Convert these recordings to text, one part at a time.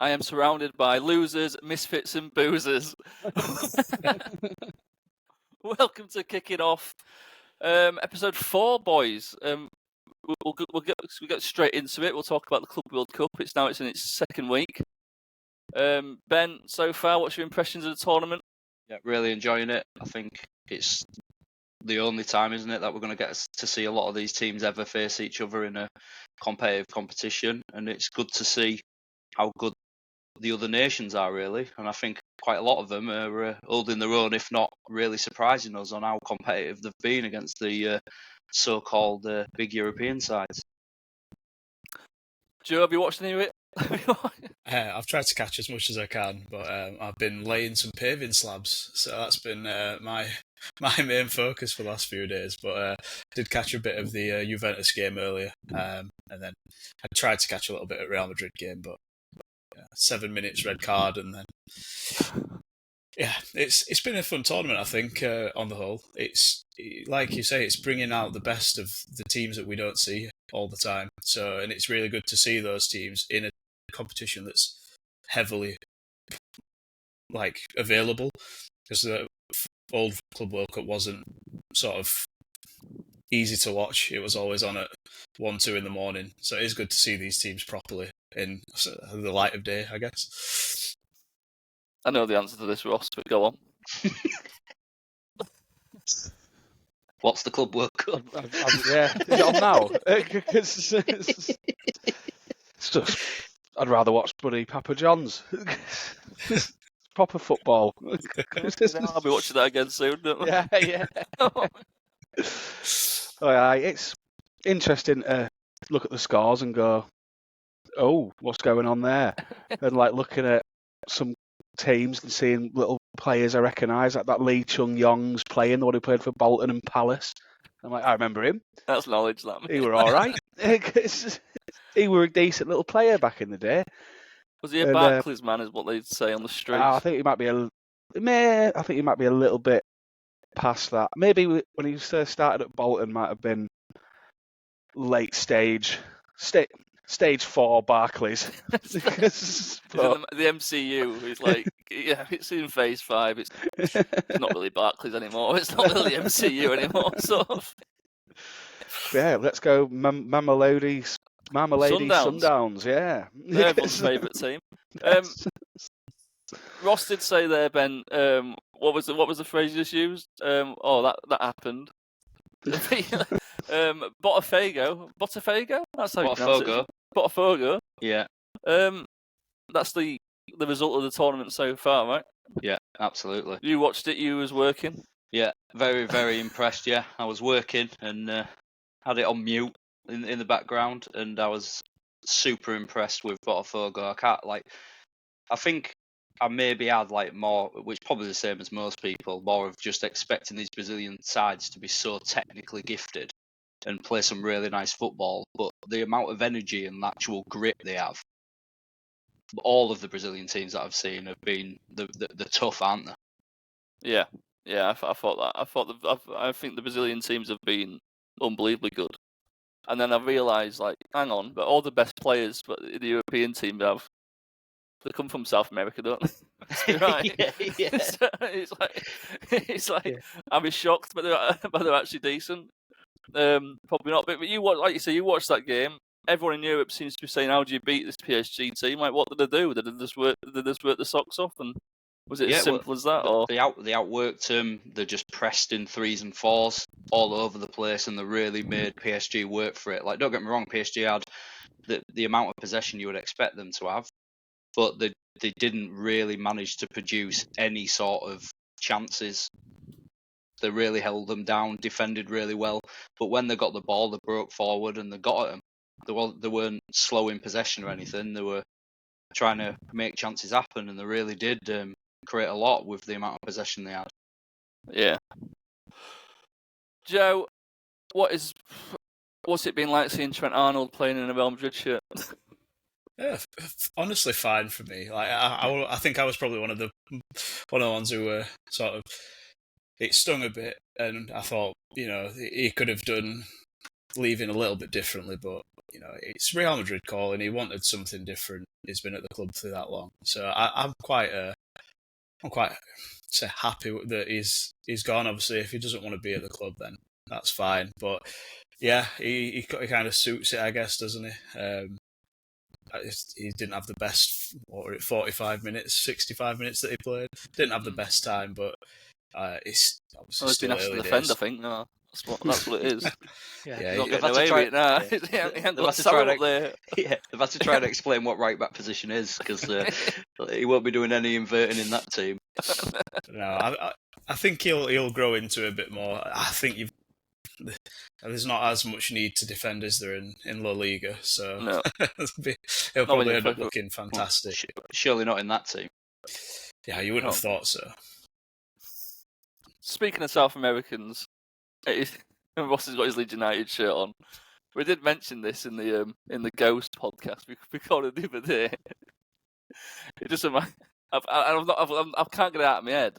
I am surrounded by losers, misfits, and boozers. Welcome to Kicking Off, episode 4, boys. We'll get straight into it. We'll talk about the Club World Cup. It's in its second week. Ben, so far, what's your impressions of the tournament? Yeah, really enjoying it. I think it's the only time, isn't it, that we're going to get to see a lot of these teams ever face each other in a competitive competition, and it's good to see how good the other nations are, really. And I think quite a lot of them are holding their own, if not really surprising us on how competitive they've been against the so-called big European sides. Joe, have you watched any of it? I've tried to catch as much as I can, but I've been laying some paving slabs, so that's been my main focus for the last few days. But did catch a bit of the Juventus game earlier, and then I tried to catch a little bit of Real Madrid game, but 7 minutes red card, and then it's been a fun tournament. I think on the whole, it's like you say, it's bringing out the best of the teams that we don't see all the time. So, and it's really good to see those teams in a competition that's heavily available, because the old Club World Cup wasn't sort of easy to watch. It was always on at 1-2 in the morning, so it is good to see these teams properly in the light of day, I guess. I know the answer to this, Ross, but go on. What's the Club World Cup? Yeah, is it on now? It's just, I'd rather watch bloody Papa John's. It's proper football. I'll be watching that again soon, don't we? Yeah. It's interesting to look at the scores and go, oh, what's going on there? And looking at some teams and seeing little players I recognise, like that Lee Chung Yong's playing, the one who played for Bolton and Palace. I'm like, I remember him. That's knowledge, that. He were all right. He were a decent little player back in the day. Was he a Barclays man, is what they'd say on the streets? I think he might be a little bit past that. Maybe when he first started at Bolton, might have been late stage 4 Barclays. The MCU is it's in phase 5. It's not really Barclays anymore. It's not really MCU anymore. Sort of. Yeah, let's go Mamelodi Sundowns. Yeah, they're everyone's favourite team. Ross did say there, Ben. What was the phrase you just used? That happened. Botafogo. That's how you pronounce it. Botafogo. Yeah. That's the result of the tournament so far, right? Yeah, absolutely. You watched it. You was working. Yeah, very, very impressed. Yeah, I was working and had it on mute in the background, and I was super impressed with Botafogo. I think I maybe had more, which is probably the same as most people, more of just expecting these Brazilian sides to be so technically gifted and play some really nice football, but the amount of energy and actual grit they have, all of the Brazilian teams that I've seen have been the tough, aren't they? Yeah. I thought that. I think the Brazilian teams have been unbelievably good, and then I realised, hang on, but all the best players, but the European team they come from South America, don't they? Right? Yeah. So it's I'd be shocked, but they're actually decent. Probably not, but you watch, like you say, you watched that game. Everyone in Europe seems to be saying, "How do you beat this PSG team?" What did they do? Did they just work the socks off? And was it as simple as that? Or they outworked them. They just pressed in 3s and 4s all over the place, and they really made PSG work for it. Don't get me wrong, PSG had the amount of possession you would expect them to have, but they didn't really manage to produce any sort of chances. They really held them down, defended really well, but when they got the ball, they broke forward and they got at them. They weren't slow in possession or anything. They were trying to make chances happen, and they really did create a lot with the amount of possession they had. Yeah. Joe, what's it been like seeing Trent Arnold playing in a Real Madrid shirt? Yeah, honestly, fine for me. I think I was probably one of the ones who were sort of. It stung a bit, and I thought, he could have done leaving a little bit differently, but it's Real Madrid calling. He wanted something different. He's been at the club for that long, so I'm quite say happy that he's gone. Obviously, if he doesn't want to be at the club, then that's fine. But yeah, he kind of suits it, I guess, doesn't he? He didn't have the best, 45 minutes, 65 minutes that he played. Didn't have the best time, but it's obviously he's still been asked to early defend, days. I think. No, that's what it is. Yeah. He's not getting away with it now. He ain't got Salah up there. Yeah, they've had to try and explain what right back position is, because he won't be doing any inverting in that team. No, I think he'll grow into a bit more. I think there's not as much need to defend as there in La Liga, so No. he'll probably end up looking fantastic. Surely not in that team. Yeah, you wouldn't have thought so. Speaking of South Americans, Ross has got his Leeds United shirt on. We did mention this in the Ghost podcast we recorded the other day. It just I can't get it out of my head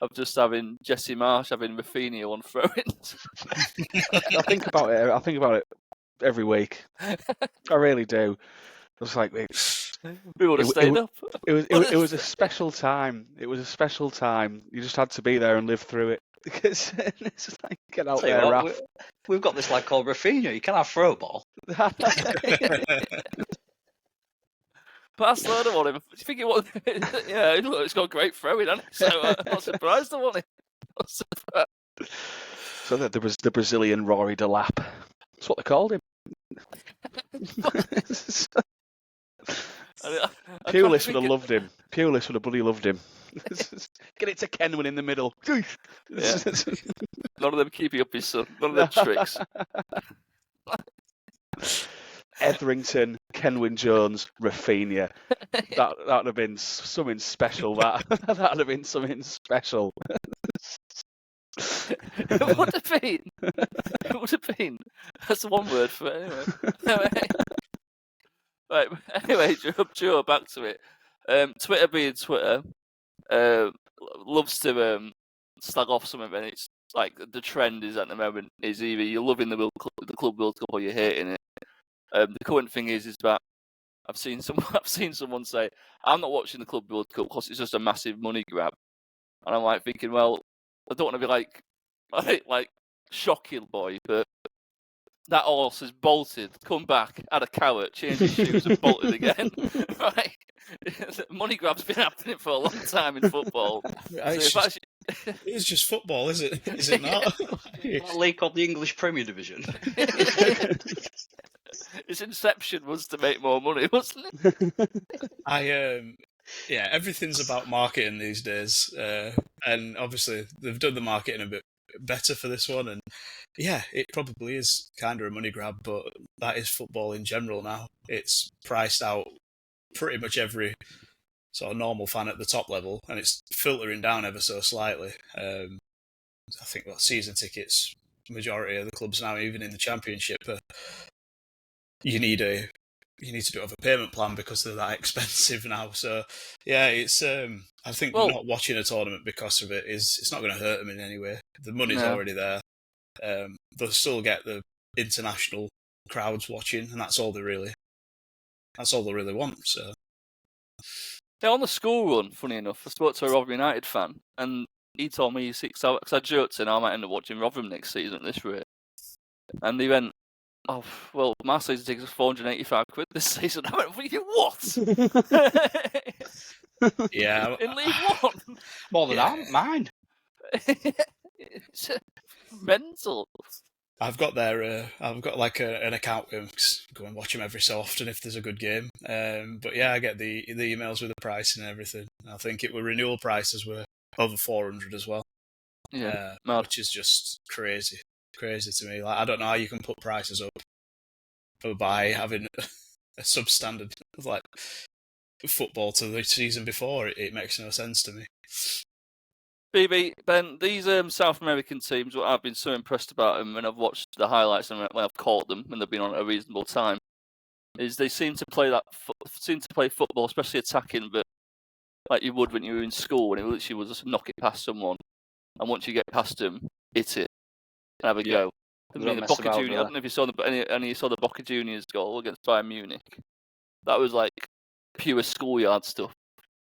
of just having Jesse Marsh having Rafinha on throw-ins. I think about it every week. I really do. I was like, we would have stayed up. It was a special time. It was a special time. You just had to be there and live through it. Because it's like, get out there, Raf. We've got this lad called Rafinha. You can have throw ball. Pass load on him. Do you think it was? Yeah, it's got great throwing, hasn't it? So I'm not surprised I want him. So there was the Brazilian Rory Delap. That's what they called him. Pulis would have loved him. Pulis would have bloody loved him. Get it to Kenwin in the middle. Yeah. None of them keeping up his son. None of them tricks. Etherington, Kenwin Jones, Rafinha. That would have been something special. That would have been something special. It would have been. It would have been. That's one word for it, anyway. Right. Anyway, Joe, back to it. Twitter being Twitter, loves to slag off something, and it's like the trend is at the moment is either you're loving the Club World Cup or you're hating it. The current thing is that I've seen someone say I'm not watching the Club World Cup because it's just a massive money grab, and I'm like thinking, well, I don't want to be like shocking boy, but that horse has bolted, come back, had a carrot, changed his shoes, and bolted again. Right? Money grab's been happening for a long time in football. It's just football, is it? Is it not? That league called the English Premier Division. Its inception was to make more money, wasn't it? Yeah, everything's about marketing these days, and obviously they've done the marketing a bit better for this one, and yeah, it probably is kind of a money grab, but that is football in general now. It's priced out pretty much every sort of normal fan at the top level, and it's filtering down ever so slightly. I think season tickets, majority of the clubs now, even in the Championship, you need to do have a payment plan because they're that expensive now. So yeah, it's I think not watching a tournament because of it it's not going to hurt them in any way. The money's already there. They'll still get the international crowds watching, and that's all they really want. So yeah, on the school run, funny enough, I spoke to a Rotherham United fan, and he told me because I joked and I might end up watching Rotherham next season at this rate, and he went, "Oh, well, my season tickets are £485 this season." I went, "What? Yeah, in League One, more than mine." It's mental. I've got like an account where I go and watch them every so often if there's a good game. But yeah, I get the emails with the price and everything. I think renewal prices were over 400 as well. Yeah, which is just crazy to me. Like, I don't know how you can put prices up by having a substandard like football to the season before. It makes no sense to me. BB, Ben, these South American teams, what I've been so impressed about them when I've watched the highlights and when I've caught them when they've been on at a reasonable time, is they seem to play football, especially attacking, but like you would when you were in school, when it literally was just knock it past someone, and once you get past them, hit it, and have a go. I They mean, don't the mess Boca about, Juniors. do I don't know if you saw the Boca Juniors goal against Bayern Munich. That was like pure schoolyard stuff.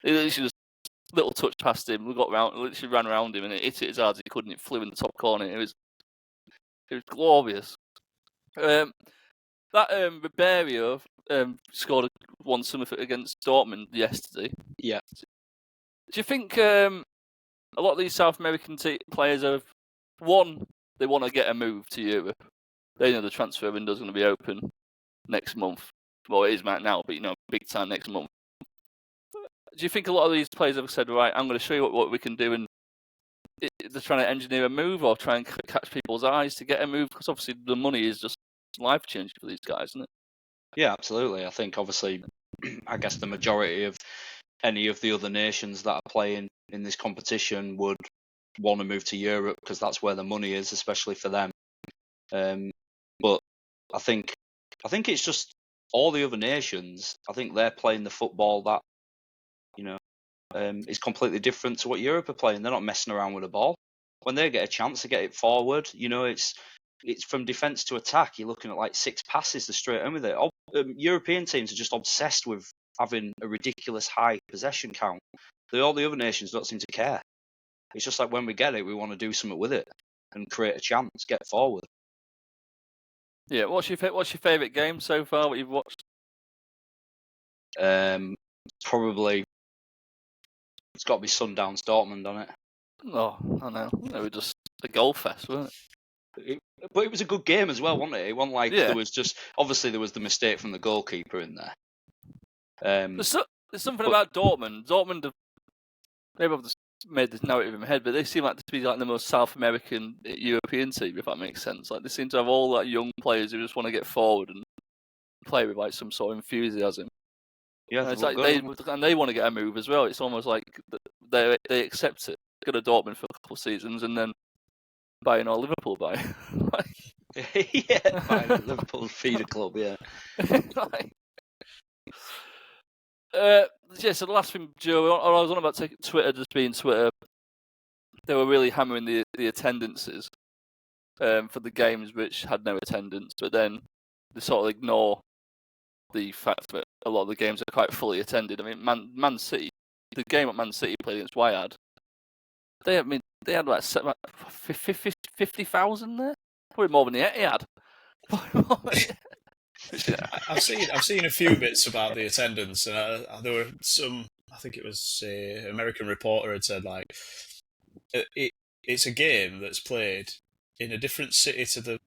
It literally just little touch past him. We got round, literally ran around him, and it hit it as hard as he could, and it flew in the top corner. It was glorious. That Ribeiro scored one something against Dortmund yesterday. Yeah. Do you think a lot of these South American players have they want to get a move to Europe? They know the transfer window is going to be open next month. Well, it is right now, but big time next month. Do you think a lot of these players have said, right, I'm going to show you what we can do, and they're trying to engineer a move or try and catch people's eyes to get a move? Because obviously the money is just life changing for these guys, isn't it? Yeah, absolutely. I think obviously, I guess the majority of any of the other nations that are playing in this competition would want to move to Europe because that's where the money is, especially for them. But I think it's just all the other nations. I think they're playing the football that is completely different to what Europe are playing. They're not messing around with the ball. When they get a chance to get it forward, it's from defence to attack. You're looking at like 6 passes to straight in with it. European teams are just obsessed with having a ridiculous high possession count. All the other nations don't seem to care. It's just like when we get it, we want to do something with it and create a chance, get forward. Yeah. What's your favourite game so far? What you've watched? Probably it's got to be Sundowns Dortmund on it. Oh, I know. They were just a goal fest, weren't it? But it was a good game as well, wasn't it? It wasn't like Yeah. there was just obviously there was the mistake from the goalkeeper in there. There's something about Dortmund. Dortmund, maybe I've just made this narrative in my head, but they seem like to be like the most South American European team, if that makes sense. Like they seem to have all like young players who just want to get forward and play with like some sort of enthusiasm. Yeah, and it's like they want to get a move as well. It's almost like they accept it. Go to Dortmund for a couple of seasons and then buying all Liverpool buy. yeah, buying Liverpool feeder club. Yeah. So the last thing, Joe, I was on about Twitter just being Twitter. They were really hammering the attendances for the games which had no attendance, but then they sort of ignore the fact that a lot of the games are quite fully attended. I mean, Man City, the game at Man City played against Wydad, they had like 50,000 there, probably more than the Etihad. I've seen a few bits about the attendance, and there were some. I think it was an American reporter had said like it's a game that's played in a different city to the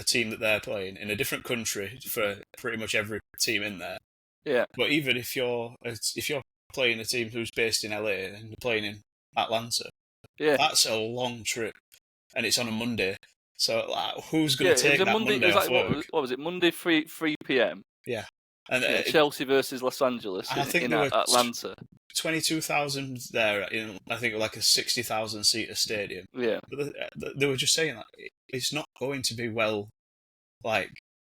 team that they're playing, in a different country for pretty much every team in there. Yeah. But even if you're playing a team who's based in LA and you're playing in Atlanta, that's a long trip, and it's on a Monday. So like, who's going to take that Monday off work? What was it? Monday 3 p.m. Yeah. And Chelsea versus Los Angeles in Atlanta. 22,000 there in, I think, like a 60,000 seater stadium. Yeah. But they were just saying that it's not going to be well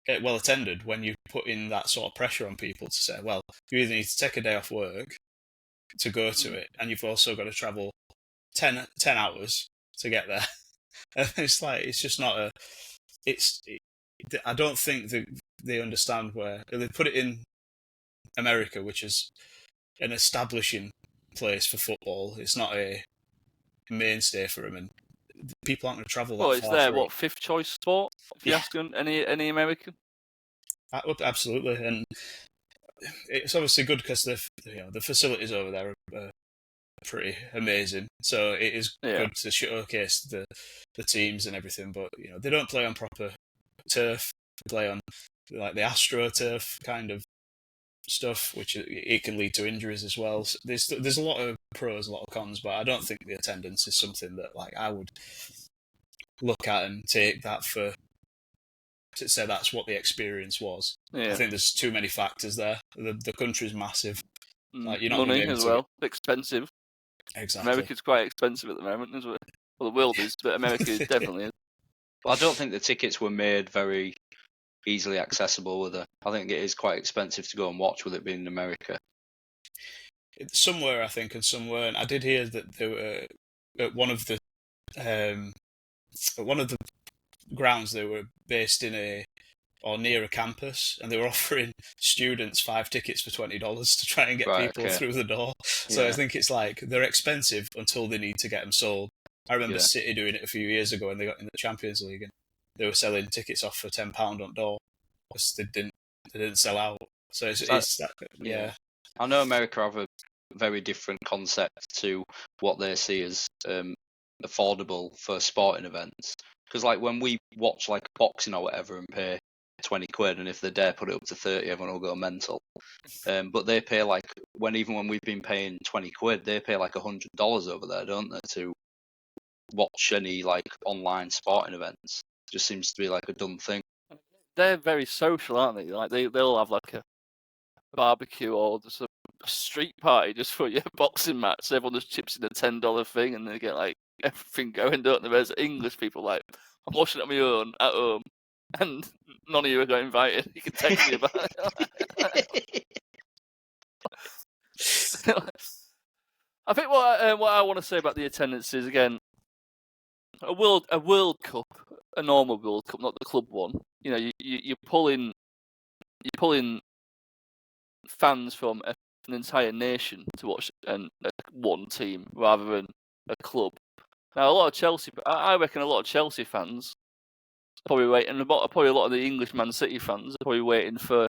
attended when you put in that sort of pressure on people to say, well, you either need to take a day off work to go to it, and you've also got to travel 10 hours to get there. And it's like, it's just not a... I don't think they understand where... They put it in America, which is an establishing place for football. It's not a mainstay for them, and people aren't going to travel that far. Well, it's their, fifth choice sport, if you ask any American? Absolutely, and it's obviously good because the facilities over there are pretty amazing. So it is good to showcase the teams and everything, but they don't play on proper turf. They play on like the AstroTurf kind of stuff, which it can lead to injuries as well. So there's a lot of pros, a lot of cons, but I don't think the attendance is something that like I would look at and take that to say that's what the experience was. Yeah. I think there's too many factors there. The country's massive. Like, you're not money as well, expensive. Exactly. America's quite expensive at the moment, isn't it? Well, the world is, but America definitely is. Well, I don't think the tickets were made very easily accessible with it. I think it is quite expensive to go and watch with it being in America. Somewhere, I think, and some weren't. I did hear that they were at one of the grounds that were based in or near a campus, and they were offering students 5 tickets for $20 to try and get Right, people okay. through the door. So Yeah. I think it's like they're expensive until they need to get them sold. I remember Yeah. City doing it a few years ago when they got in the Champions League, and they were selling tickets off for £10 on door because they didn't sell out. So it's that, yeah. I know America have a very different concept to what they see as affordable for sporting events. Because like when we watch like boxing or whatever and pay 20 quid, and if they dare put it up to 30, everyone will go mental. But they pay like even when we've been paying 20 quid, they pay like $100 over there, don't they, to watch any like online sporting events. Just seems to be like a dumb thing. They're very social, aren't they? Like they'll have like a barbecue or just a street party just for your boxing match. So everyone just chips in a $10 thing, and they get like everything going, don't they? Whereas English people like, I'm watching it on my own at home, and none of you are got invited. You can text me about it. I think what I want to say about the attendance is, again, a World Cup, a normal World Cup, not the club one. You know, you're pulling fans from an entire nation to watch one team rather than a club. Now, I reckon a lot of Chelsea fans are probably waiting. Probably a lot of the English Man City fans are probably waiting for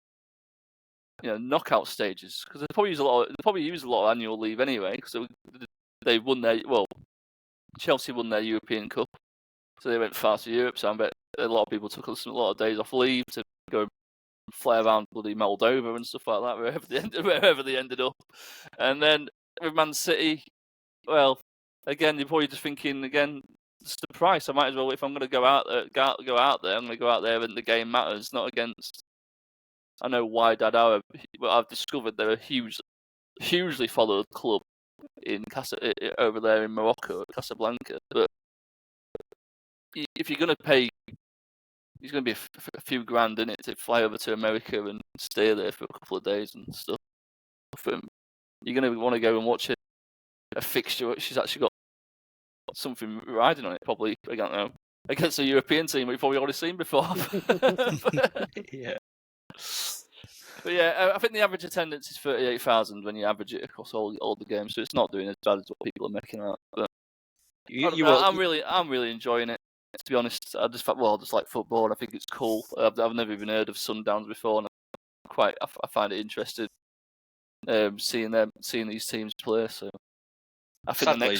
knockout stages, because they probably use a lot of annual leave anyway, because they won Chelsea won their European Cup, so they went far to Europe. So I bet a lot of people took a lot of days off leave to go fly around bloody Moldova and stuff like that, wherever they ended up. And then with Man City, well, again, you're probably just thinking, again, it's the price. I might as well, if I'm going to go out there, I'm going to go out there and the game matters, not against. I know Wydad Arab, but I've discovered they're a hugely followed club in over there in Morocco, Casablanca. But if you're going to pay, it's going to be a few grand in it to fly over to America and stay there for a couple of days and stuff. You're going to want to go and watch a fixture which has actually got something riding on it, probably, I don't know, against a European team we've probably already seen before. Yeah. But yeah, I think the average attendance is 38,000 when you average it across all the games, so it's not doing as bad as what people are making out. But I'm really enjoying it. To be honest, I just like football, and I think it's cool. I've never even heard of Sundowns before, and I find it interesting seeing these teams play. So I think sadly,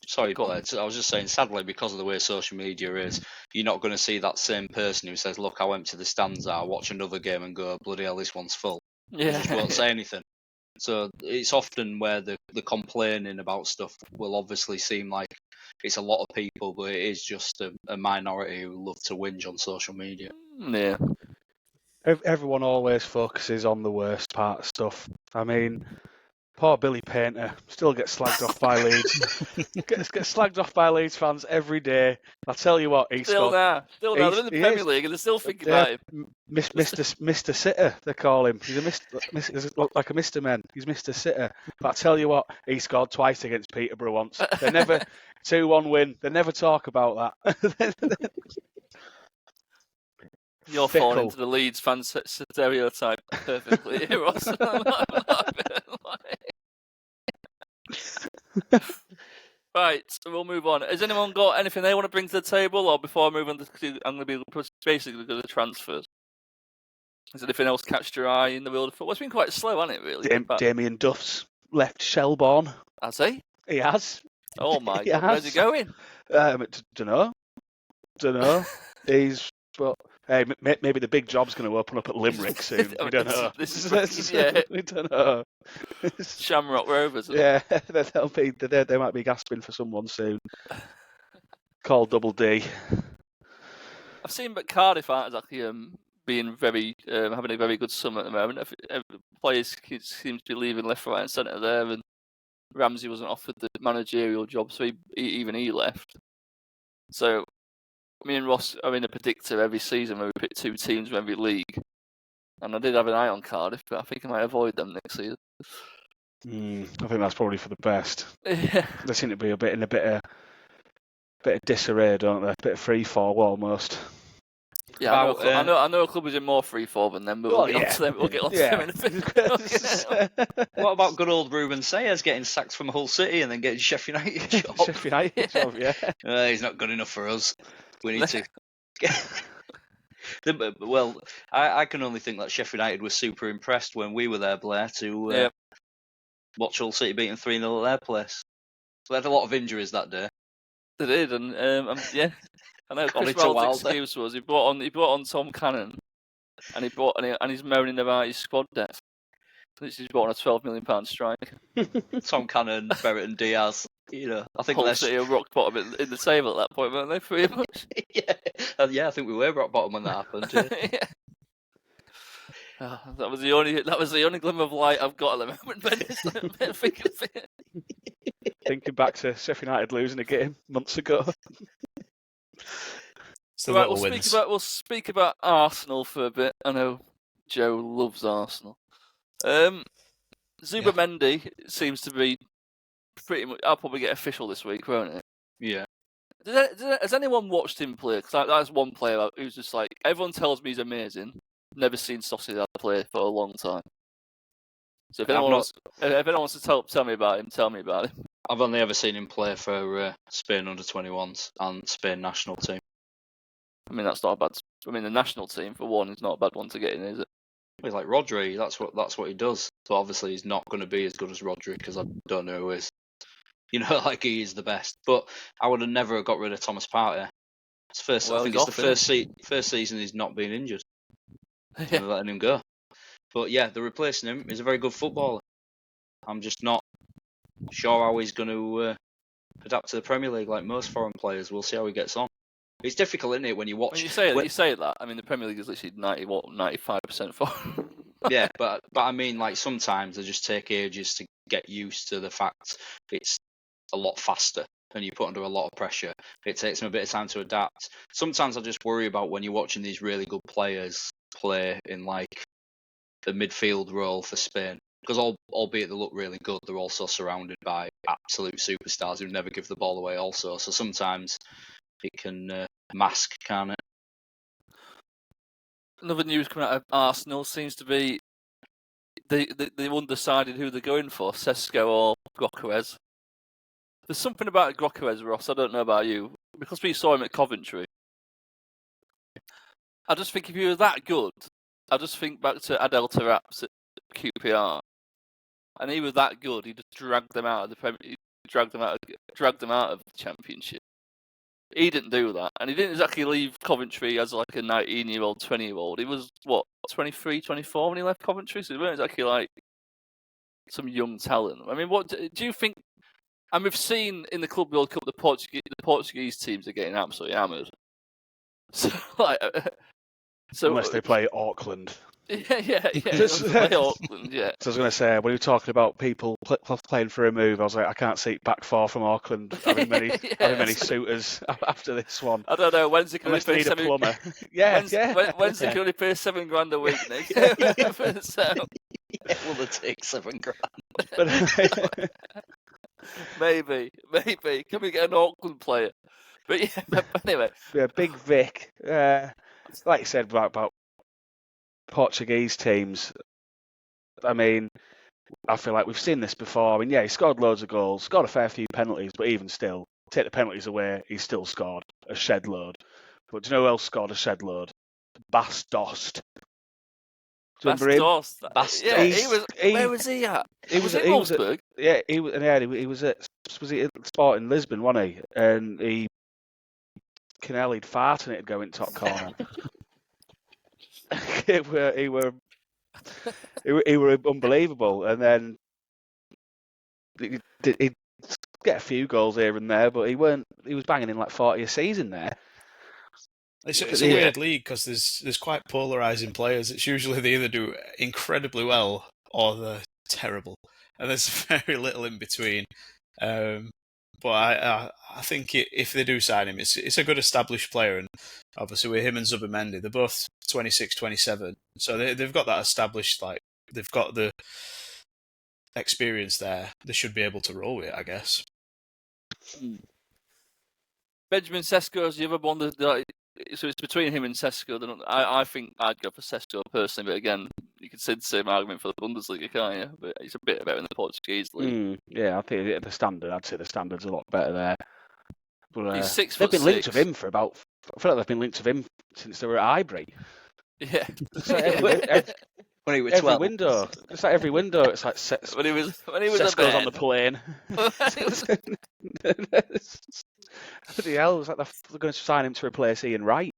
sorry, Blair, I was just saying, sadly, because of the way social media is, you're not going to see that same person who says, "Look how empty the stands are," watch another game and go, "Bloody hell, this one's full." Yeah. They just won't say anything. So it's often where the complaining about stuff will obviously seem like it's a lot of people, but it is just a minority who love to whinge on social media. Yeah. Everyone always focuses on the worst part of stuff. I mean, poor Billy Painter still gets slagged off by Leeds. gets slagged off by Leeds fans every day. I tell you what, Still now, they're in the Premier League and they're still thinking about him. Mr. Sitter, they call him. He's like a Mr. Men. He's Mr. Sitter. But I tell you what, he scored twice against Peterborough once. They never 2-1 win. They never talk about that. You're falling into the Leeds fan stereotype perfectly, Ross. Right, so we'll move on. Has anyone got anything they want to bring to the table, or before I move on, I'm going to be basically going to transfers. Has anything else catched your eye in the world of football? It's been quite slow, hasn't it, really? Damien Duff's left Shelbourne. Has he? He has. Oh my God, where's he going? Don't know. Hey, maybe the big job's going to open up at Limerick soon. We don't know. We don't know. Shamrock Rovers. Yeah, they might be gasping for someone soon. Call Double D. I've seen, but Cardiff aren't exactly being very having a very good summer at the moment. Players seem to be leaving left, right, and centre there, and Ramsey wasn't offered the managerial job, so he left. So me and Ross are in a predictor every season where we pick 2 teams from every league. And I did have an eye on Cardiff, but I think I might avoid them next season. I think that's probably for the best. Yeah. They seem to be a bit of bit of disarray, don't they? A bit of free fall almost. Yeah, I know a club is in more free fall than them, but we'll get onto them. We'll get onto them in a bit. What about good old Ruben Sayers getting sacked from Hull City and then getting Sheffield United job? Sheffield United job, yeah. He's not good enough for us. We need to. Well, I can only think that Sheffield United was super impressed when we were there, Blair, to watch Hull City beating 3-0 at their place. So they had a lot of injuries that day. They did, and yeah. I know Chris Wild's excuse was he brought on Tom Cannon, and he's moaning about his squad depth. He's brought on a £12 million striker. Tom Cannon, Berrett, and Diaz. I think Hull City were rock bottom in the table at that point, weren't they? Pretty much. Yeah, I think we were rock bottom when that happened. Yeah. That was the only glimmer of light I've got at the moment, Ben. Thinking back to Sheffield United losing a game months ago. Right, we'll speak about Arsenal for a bit. I know Joe loves Arsenal. Zubimendi seems to be pretty much. I'll probably get official this week, won't it? Yeah. Has anyone watched him play? Because that's one player who's just like everyone tells me he's amazing. Never seen Sociedad play for a long time. So if anyone wants to tell me about him, tell me about him. I've only ever seen him play for Spain under-21s and Spain national team. I mean, that's not a bad. I mean, the national team for one is not a bad one to get in, is it? He's like Rodri. That's what he does. So obviously he's not going to be as good as Rodri because I don't know who is. Like he is the best. But I would have never got rid of Thomas Partey. I think it's the first season he's not been injured. Never letting him go. But yeah, the replacing him is a very good footballer. I'm just not sure how he's going to adapt to the Premier League like most foreign players. We'll see how he gets on. It's difficult, isn't it, when you watch? When you say that. I mean, the Premier League is literally 95% foreign. Yeah, but I mean, like sometimes they just take ages to get used to the fact it's a lot faster and you put under a lot of pressure. It takes them a bit of time to adapt. Sometimes I just worry about when you're watching these really good players play in like the midfield role for Spain. Because albeit they look really good, they're also surrounded by absolute superstars who never give the ball away also. So sometimes it can mask, can't it? Another news coming out of Arsenal seems to be they undecided who they're going for, Sesko or Gyökeres. There's something about Gyökeres, Ross, I don't know about you, because we saw him at Coventry. I just think if he was that good, I just think back to Adel Taraps at QPR, and he was that good. He just dragged them out of the Premier, dragged them out of the Championship. He didn't do that, and he didn't exactly leave Coventry as like a 19-year-old, 20-year-old. He was 23, 24 when he left Coventry, so he wasn't exactly like some young talent. I mean, what do you think? And we've seen in the Club World Cup the Portuguese teams are getting absolutely hammered. So unless they play Auckland. Yeah. Play Auckland, yeah. So I was going to say, when you were talking about people playing for a move, I was like, I can't see back far from Auckland having many suitors after this one. I don't know. When's he going to pay a plumber? When's he going to pay £7,000 a week, Nick? So... Yeah, will it take £7,000? Maybe. Can we get an Auckland player? But yeah, anyway. Yeah, Big Vic. Like you said about Portuguese teams, I mean, I feel like we've seen this before. I mean, yeah, he scored loads of goals, scored a fair few penalties, but even still, take the penalties away, he still scored a shed load. But do you know who else scored a shed load? Bas Dost. Dost. Yeah, where was he at? He was at Wolfsburg. He was at Sporting Lisbon, wasn't he? And he Canelli'd fart and it'd go in top corner. he were unbelievable, and then he'd get a few goals here and there, but he was banging in like 40 a season there. It's a weird league because there's quite polarising players. It's usually they either do incredibly well or they're terrible, and there's very little in between. But I think if they do sign him, it's a good established player, and obviously with him and Zubimendi, they're both 26, 27, so they've got that established. Like they've got the experience there. They should be able to roll with it, I guess. Benjamin Sesko's the other one. So it's between him and Sesko. I think I'd go for Sesko personally, but again, you could say the same argument for the Bundesliga, can't you? But it's a bit better in the Portuguese league. Yeah, I think I'd say the standard's a lot better there. But He's 6 they've foot been linked six. with him for about. I feel like they've been linked with him since they were at Highbury. Yeah. So When he was every 12. window. It's like every window. It's like when he was Sesko's on the plane. Bloody hell! It's like they're going to sign him to replace Ian Wright.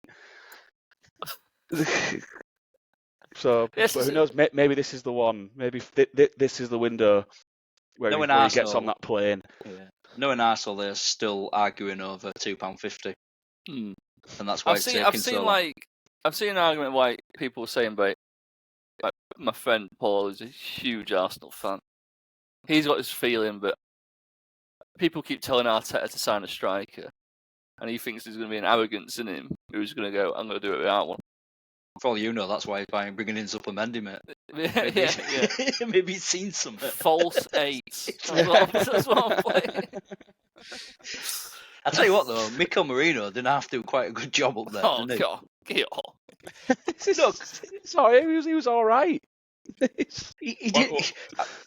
So, Yes, but who knows? Maybe this is the one. Maybe this is the window where he gets on that plane. Yeah. Knowing Arsenal, they're still arguing over £2.50, and that's why it's taking so long. I've seen an argument why people are saying about, like, my friend Paul is a huge Arsenal fan. He's got this feeling, but people keep telling Arteta to sign a striker, and he thinks there's going to be an arrogance in him who's going to go, I'm going to do it without one. For all you know, that's why he's bringing in Supplementy, mate. Yeah. Maybe he's seen something. False eights. That's what I'm playing. I'll tell you what, though, Mikel Merino didn't have to do quite a good job up there. Oh, didn't God. Get off. Sorry, he was all right. He did.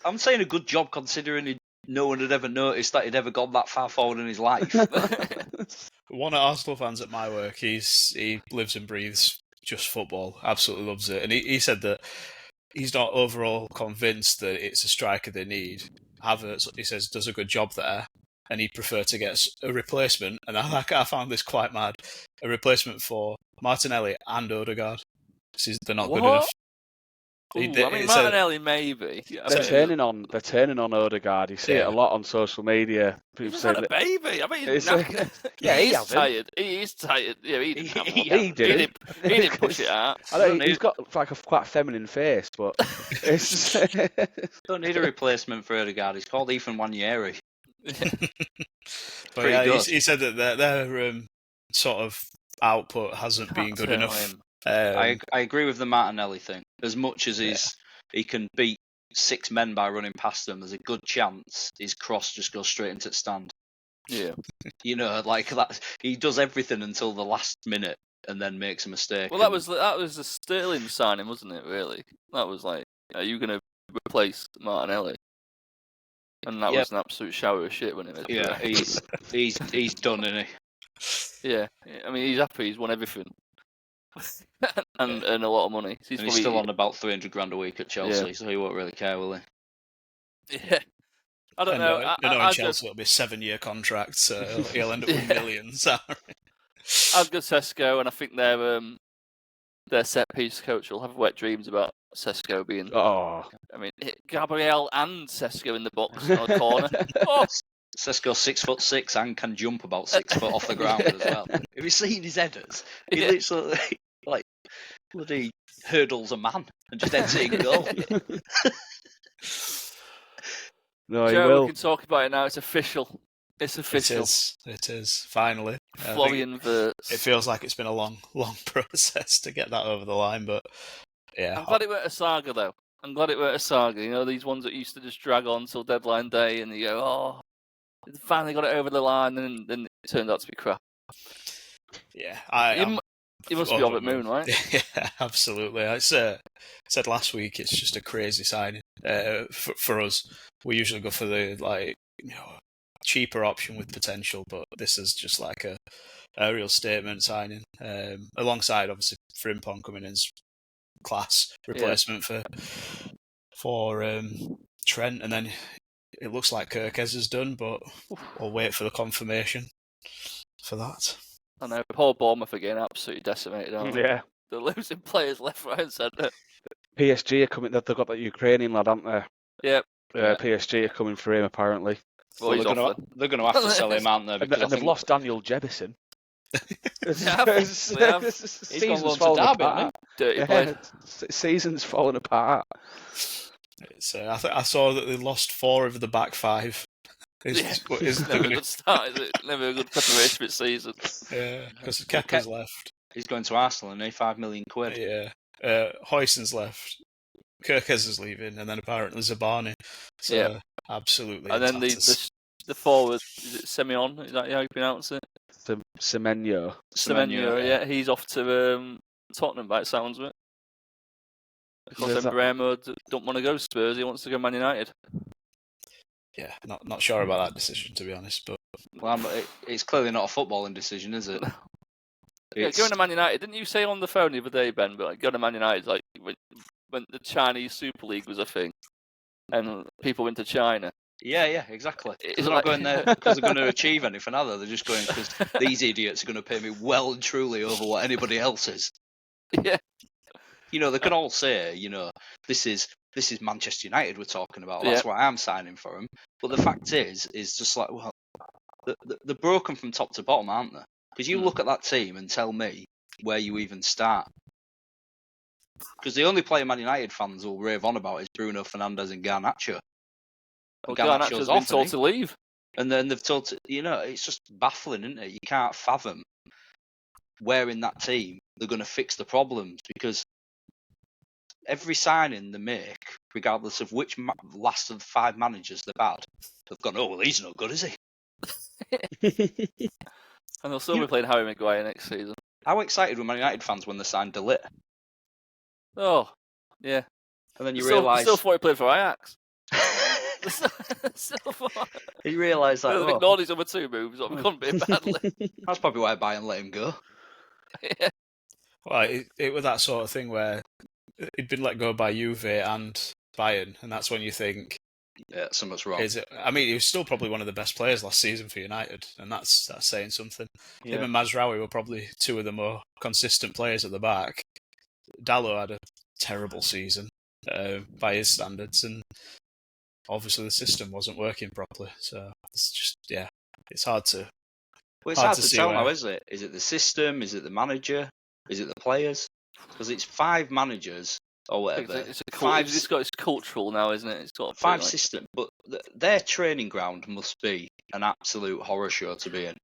I'm saying a good job considering no one had ever noticed that he'd ever gone that far forward in his life. One of Arsenal fans at my work, he lives and breathes just football, absolutely loves it. And he said that he's not overall convinced that it's a striker they need. Havertz, he says, does a good job there, and he'd prefer to get a replacement. And I found this quite mad. A replacement for Martinelli and Odegaard. They're not good enough. Martinelli maybe. They're turning on Odegaard. You see it a lot on social media. He's not a baby. I mean, he's tired. He is tired. Yeah, he didn't push it out. He's got like a quite feminine face, but don't need a replacement for Odegaard. He's called Ethan Wanyeri. But yeah, he said that their sort of output hasn't been good enough. I agree with the Martinelli thing. As much as he can beat 6 men by running past them, there's a good chance his cross just goes straight into the stand. Yeah. Like that. He does everything until the last minute and then makes a mistake. Well, that was the Sterling signing, wasn't it, really? That was like, are you going to replace Martinelli? And that was an absolute shower of shit, wasn't it? Yeah, he's done, isn't he? Yeah. I mean, he's happy. He's won everything. and earn a lot of money. So he's still on about 300 grand a week at Chelsea, so he won't really care, will he? Yeah. I don't know. In Chelsea it'll be a 7-year contract, so he'll end up with millions. I'd go Sesko, and I think their set piece coach will have wet dreams about Sesko being. Oh. I mean, Gabriel and Sesko in the box on the corner. Oh. Sesko's 6'6" and can jump about 6 foot off the ground as well. Have you seen his headers? He literally like bloody hurdles a man and just heads it in goal. No, Joe, we can talk about it now. It's official. It's official. It is. Finally. Florian Wirtz. It feels like it's been a long process to get that over the line, but yeah. I'm glad it weren't a saga, though. I'm glad it weren't a saga. You know, these ones that used to just drag on till deadline day and you go, oh, finally got it over the line, and then it turned out to be crap. Yeah, you must be over the moon, right? Yeah, absolutely. I said last week it's just a crazy signing for us. We usually go for the cheaper option with potential, but this is just like a real statement signing. Alongside obviously Frimpong coming in as class replacement for Trent, and then it looks like Gyökeres is done, but we'll wait for the confirmation for that. I know. Poor Bournemouth again, absolutely decimated, aren't they? Yeah. They're losing players left, right, and centre. PSG are coming. They've got that Ukrainian lad, haven't they? Yep. PSG are coming for him, apparently. Well, they're going to have to sell him, aren't they? And they've lost Daniel Jebison. He's gone to Derby, dirty player. Season's falling apart. I saw that they lost 4 of the back 5. It's never a good start, is it? Never a good preparation for its season. Yeah, because Kepa's left. He's going to Arsenal and £5 million. Yeah. Huijsen's left. Gyökeres is leaving, and then apparently Zabani. So absolutely. And then the forward, is it Semyon? Is that how you pronounce it? Semenyo. Semenyo, yeah, he's off to Tottenham by the sounds of it. Of course, Bremo don't want to go to Spurs. He wants to go Man United. Yeah, not sure about that decision, to be honest. But it's clearly not a footballing decision, is it? Yeah, going to Man United. Didn't you say on the phone the other day, Ben? But like, going to Man United, like when the Chinese Super League was a thing, and people went to China. Yeah, exactly. They're not going there because they're going to achieve anything, are they? They're just going because these idiots are going to pay me well and truly over what anybody else is. Yeah. You know, they can all say, you know, this is Manchester United we're talking about. That's why I'm signing for them. But the fact is just like, well, they're broken from top to bottom, aren't they? Because you look at that team and tell me where you even start. Because the only player Man United fans will rave on about is Bruno Fernandes and Garnacho. Well, Garnacho's been told to leave. And then they've told to, you know, it's just baffling, isn't it? You can't fathom where in that team they're going to fix the problems, because every signing they make, regardless of which last of the 5 managers they've had, they've gone, oh, well, he's not good, is he? And they'll still be playing Harry Maguire next season. How excited were Man United fans when they signed De Ligt? Oh, yeah. And then you realise... Still thought he played for Ajax. You realise that... They've ignored his other 2 moves. I've gone a bit badly. That's probably why Bayern let him go. Yeah. Well, it was that sort of thing where he'd been let go by Juve and Bayern, and that's when you think... Yeah, something's wrong. I mean, he was still probably one of the best players last season for United, and that's saying something. Yeah. Him and Mazraoui were probably 2 of the more consistent players at the back. Dalot had a terrible season by his standards, and obviously the system wasn't working properly. So it's just, it's hard to... Well, it's hard to tell now, is it? Is it the system? Is it the manager? Is it the players? Because it's 5 managers or whatever. It's cultural now, isn't it? It's got 5 system, but their training ground must be an absolute horror show to be in,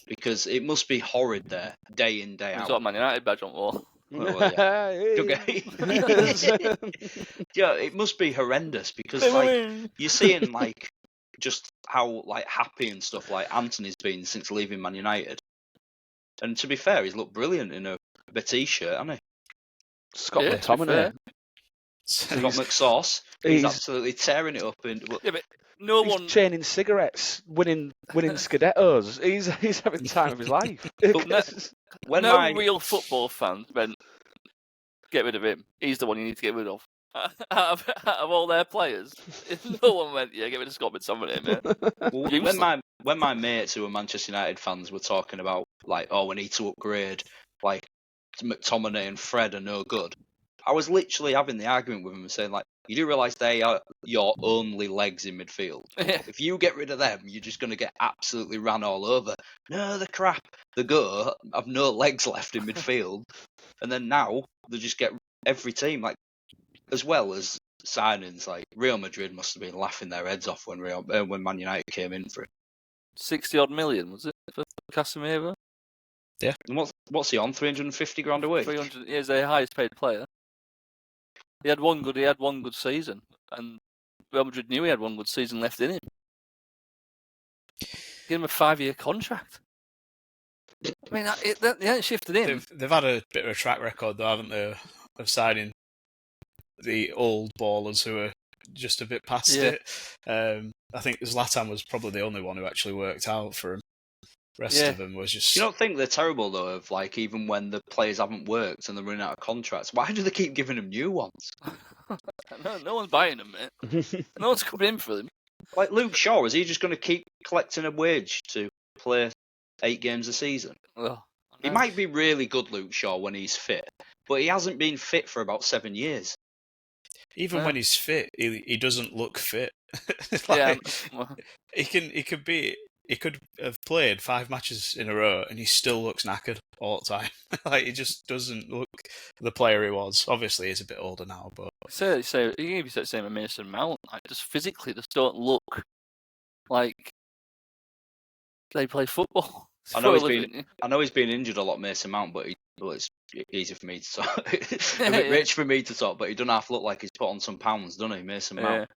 because it must be horrid there, day in, day out. He's got a Man United badge on wall. Well, yeah. Yeah, it must be horrendous, because like you're seeing like just how like happy and stuff like Anthony's been since leaving Man United, and to be fair, he's looked brilliant in a Betis shirt, hasn't he? Scott McTominay. Scott McSauce. He's absolutely tearing it up. But he's chaining cigarettes, winning Scudettos. He's having the time of his life. But real football fans went, get rid of him. He's the one you need to get rid of. Out of all their players, no one went, get rid of Scott McTominay, mate. When my mates who were Manchester United fans were talking about, like, oh, we need to upgrade, like, McTominay and Fred are no good, I was literally having the argument with them and saying, like, you do realise they are your only legs in midfield. If you get rid of them, you're just going to get absolutely ran all over. No, the crap. They go, have no legs left in midfield. And then now, they just get every team, like, as well as signings. Like, Real Madrid must have been laughing their heads off when Man United came in for it. 60-odd million, was it, for Casemiro? Yeah. And what's he on? 350 grand a week? 300. He's the highest paid player. He had one good season, and Real Madrid knew he had one good season left in him. Give him a 5-year contract. I mean, they ain't shifted in. They've had a bit of a track record, though, haven't they, of signing the old ballers who are just a bit past it. I think Zlatan was probably the only one who actually worked out for him. The rest of them was just... You don't think they're terrible, though, of like, even when the players haven't worked and they're running out of contracts, why do they keep giving them new ones? No one's buying them, mate. No one's coming in for them. Like Luke Shaw, is he just going to keep collecting a wage to play 8 games a season? Well, he might be really good, Luke Shaw, when he's fit, but he hasn't been fit for about 7 years. Even when he's fit, he doesn't look fit. He could have played 5 matches in a row and he still looks knackered all the time. Like, he just doesn't look the player he was. Obviously, he's a bit older now, but... So you can even say the same with Mason Mount. Like, just physically, just don't look like they play football. I know he's been injured a lot, Mason Mount, but it's easy for me to talk. A bit rich for me to talk, but he doesn't have to look like he's put on some pounds, doesn't he, Mason Mount?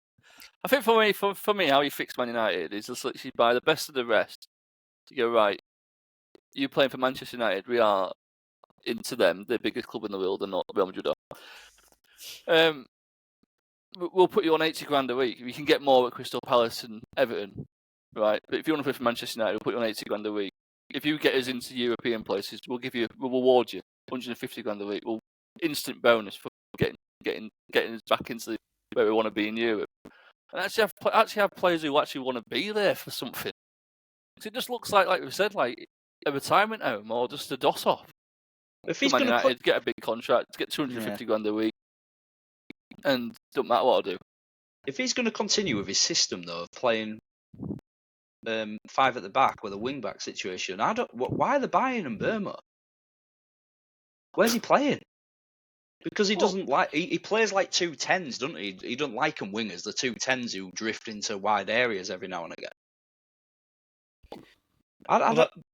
I think for me, how you fix Man United is just literally buy the best of the rest. To go, right, you playing for Manchester United, we are into them, the biggest club in the world, and not Real Madrid. We'll put you on 80 grand a week. We can get more at Crystal Palace and Everton, right? But if you want to play for Manchester United, we'll put you on 80 grand a week. If you get us into European places, we'll reward you 150 grand a week. We'll instant bonus for getting us back into where we want to be in Europe. And actually have players who actually want to be there for something. Because it just looks like we said, like a retirement home or just a DOS off. If he's Man going United, get a big contract, get 250 grand a week, and don't matter what I do. If he's going to continue with his system though of playing 5 at the back with a wing back situation, why are they buying him Burma? Where's he playing? Because he doesn't like he plays like 2 10s, doesn't he? He doesn't like them wingers, the 2 10s who drift into wide areas every now and again.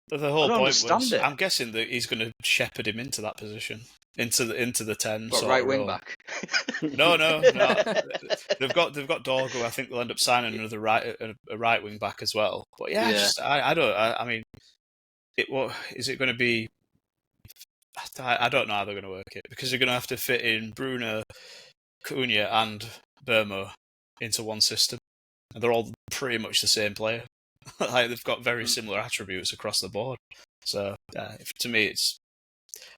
The whole point understand was, it. I'm guessing that he's going to shepherd him into that position, into the 10. What, right wing back? No. They've got Dorgo. I think they'll end up signing another right wing back as well. But I mean, what is it going to be? I don't know how they're going to work it, because they're going to have to fit in Bruno, Cunha, and Burmo into one system, and they're all pretty much the same player. Like, they've got very similar attributes across the board. So to me,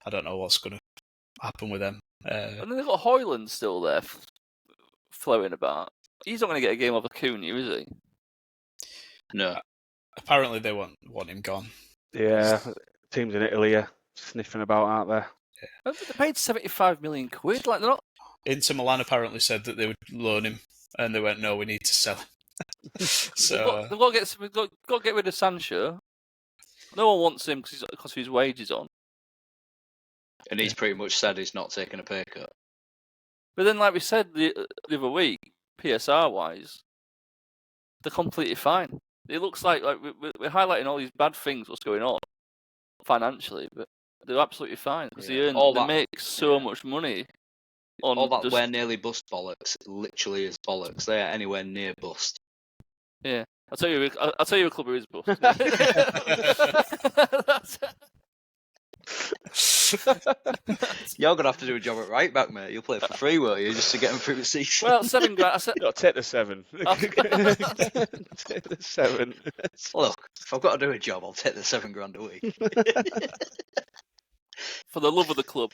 I don't know what's going to happen with them. And then they've got Hoyland still there, floating about. He's not going to get a game over Cunha, is he? No. Apparently, they want him gone. Yeah, teams in Italy are sniffing about, aren't they? Yeah. They paid 75 million quid. Like, they're not. Inter Milan apparently said that they would loan him, and they went, "No, we need to sell him." So they've got to get rid of Sancho. No one wants him because of his wages on. And he's pretty much said he's not taking a pay cut. But then, like we said the other week, PSR wise, they're completely fine. It looks like we're highlighting all these bad things, what's going on financially, but they're absolutely fine because they make so much money. All that we're nearly bust bollocks literally is bollocks. They are anywhere near bust. Yeah, I'll tell you a club who is bust. You're gonna have to do a job at right back, mate. You'll play for free, won't you, just to get him through the season? Well, £7 grand. I said, no, take the 7. Take the 7. Look, if I've got to do a job, I'll take the £7 grand a week. For the love of the club.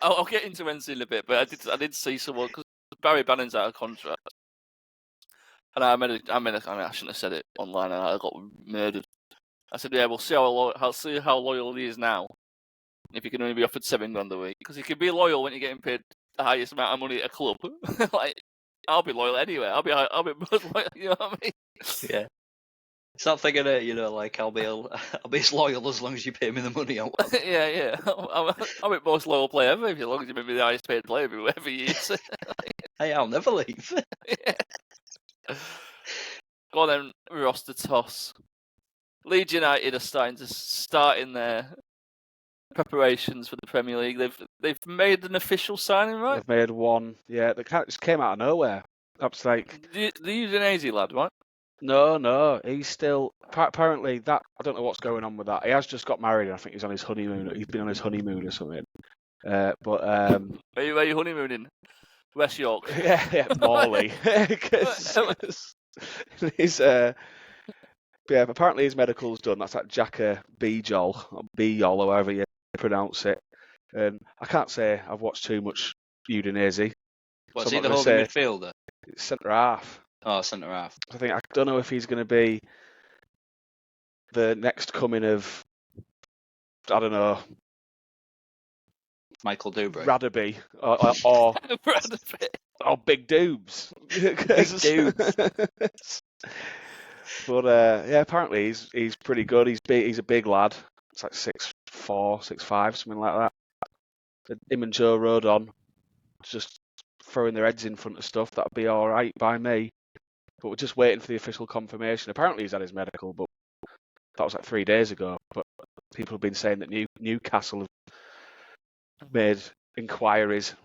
I'll get into Wednesday in a bit, but I did see someone, because Barry Bannon's out of contract, and I shouldn't have said it online, and I got murdered. I said, yeah, we'll see how loyal he is now, if he can only be offered £7 grand a week, because he can be loyal when you're getting paid the highest amount of money at a club. Like, I'll be loyal anyway. I'll be most loyal. You know what I mean? Yeah. It's not thinking that, like I'll be as loyal as long as you pay me the money I want. Yeah. I'm the most loyal player ever, as long as you make me the highest paid player every year. Hey, I'll never leave. Yeah. Go on then, roster toss. Leeds United are starting their preparations for the Premier League. They've made an official signing, right? They've made one. Yeah, the cat just came out of nowhere. That's like the Udinese lad, right? No, he's still apparently that. I don't know what's going on with that. He has just got married, and I think he's on his honeymoon. He's been on his honeymoon or something. Where are you honeymooning? West York. Yeah, Morley. He's yeah, apparently his medical's done. That's like Jacka Bijol or however you pronounce it. And I can't say I've watched too much Udinese. What's he, the holding midfielder? Centre half. Oh, centre half. I don't know if he's going to be the next coming of, I don't know, Michael Dubry. Radaby or Big Doobs. Big Doobs. But yeah, apparently he's pretty good. He's a big lad. It's like 6'4", 6'5", something like that. Him and Joe Rodon just throwing their heads in front of stuff. That'd be all right by me. But we're just waiting for the official confirmation. Apparently he's had his medical, but that was like 3 days ago. But people have been saying that Newcastle have made inquiries.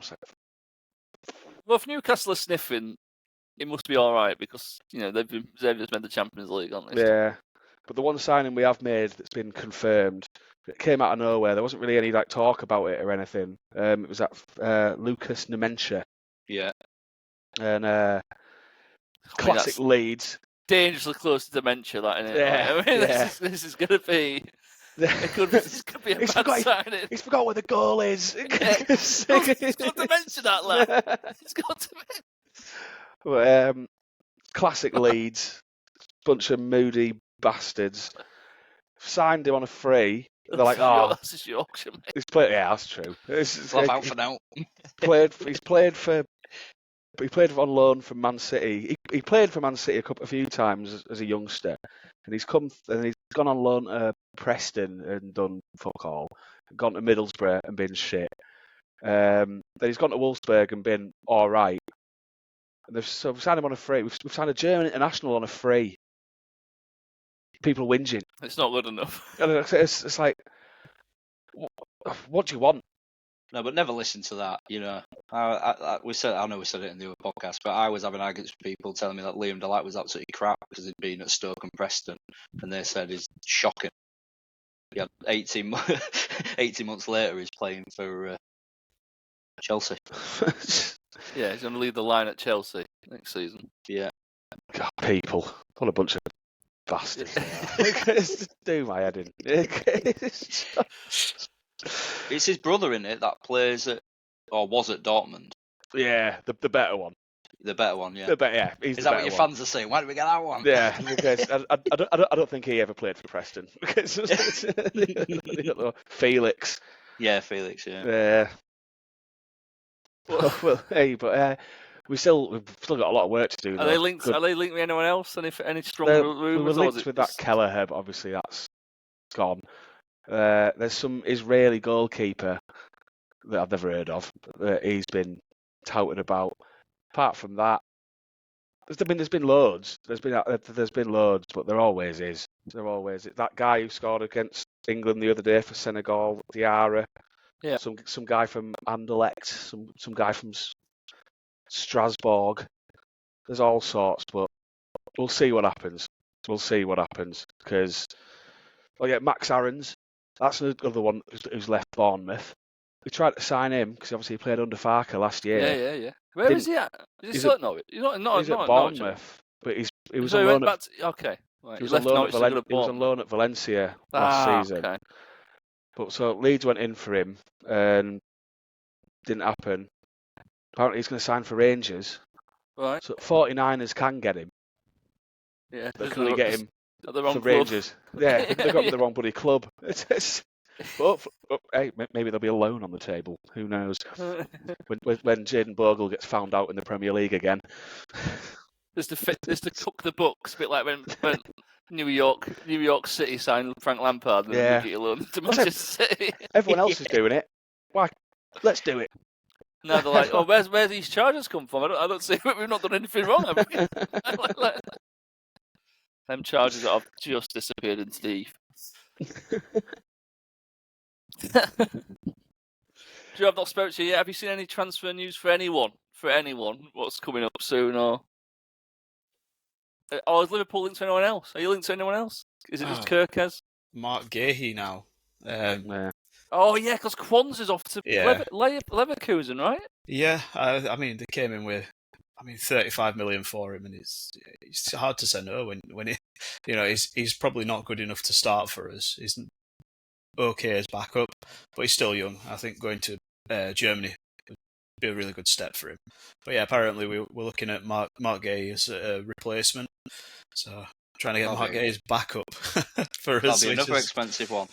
Well, if Newcastle are sniffing, it must be all right because they've just made the Champions League, aren't they? Yeah, But the one signing we have made that's been confirmed, it came out of nowhere. There wasn't really any like talk about it or anything. It was that Lucas Nemanja. Yeah. And classic Leeds. Dangerously close to dementia, that, isn't it? Yeah, Like, I mean, yeah. this is going to be. This could be a bad signing. He's forgot where the goal is. Yeah. He's got dementia, that lad. He's got dementia. But, classic Leeds, bunch of moody bastards. Signed him on a free. They're like, that's just Yorkshire, mate. he's played. Yeah, that's true. Love out for now. He's played on loan from Man City. He played for Man City a few times as a youngster, and he's gone on loan to Preston and done fuck all. Gone to Middlesbrough and been shit. Then he's gone to Wolfsburg and been all right. And we've signed him on a free. We've signed a German international on a free. People whinging. It's not good enough. And it's like, what do you want? No, but never listen to that. You know, I know we said it in the other podcast, but I was having arguments with people telling me that Liam Delight was absolutely crap because he'd been at Stoke and Preston, and they said he's shocking. Yeah, 18 months later, he's playing for Chelsea. Yeah, he's going to lead the line at Chelsea next season. Yeah. God, people, what a bunch of bastards. It's do my head in. It's his brother in it that plays at, or was at Dortmund. Yeah, the better one. The better one, yeah. Yeah, he's Is the that what your one. fans are saying? Why don't we get that one? Yeah, because I don't think he ever played for Preston. Felix. Yeah, Felix. Yeah. Yeah. Well, hey, but we've still got a lot of work to do. Are they linked? Are they linked with anyone else? Any strong rumours? We were linked with that Kelleher, but obviously that's gone. There's some Israeli goalkeeper that I've never heard of that he's been touted about. Apart from that, there's been loads. There's been loads, but there always is. That guy who scored against England the other day for Senegal, Diarra. Yeah. Some guy from Anderlecht, some guy from Strasbourg. There's all sorts, but we'll see what happens. Because, Max Aarons, that's another one who's left Bournemouth. We tried to sign him because obviously he played under Farker last year. Yeah. Where is he at? Is he still at Norwich? He's at Bournemouth, but he was on loan. Okay. Right. He was on loan at Valencia last season. Okay. But so Leeds went in for him and didn't happen. Apparently he's going to sign for Rangers. Right. So 49ers can get him. Yeah. But can we get him at the wrong for club. Rangers? Yeah, they got him the wrong bloody club. But hey, maybe there'll be a loan on the table. Who knows? When Jayden Bogle gets found out in the Premier League again. Just to cook the books, a bit like when New York City signed Frank Lampard and then get a loan to Manchester City. Everyone else is doing it. Why? Let's do it. Now they're like, where these charges come from? I don't see. We've not done anything wrong, have we? Them charges that have just disappeared into the ether. Joe, I've not spoken to you yet. Have you seen any transfer news for anyone? What's coming up soon, or is Liverpool linked to anyone else? Are you linked to anyone else? Is it just Gyökeres? Mark Gahey now. Oh yeah, because Kwanzaa's off to Leverkusen, right? Yeah, I mean they came in with 35 million for him, and it's hard to say no when he's probably not good enough to start for us. He's okay as backup, but he's still young. I think going to Germany would be a really good step for him. But yeah, apparently we're looking at Mark Gahey as a replacement. So trying to get Mark Gahey as backup for us. That'll be another expensive one.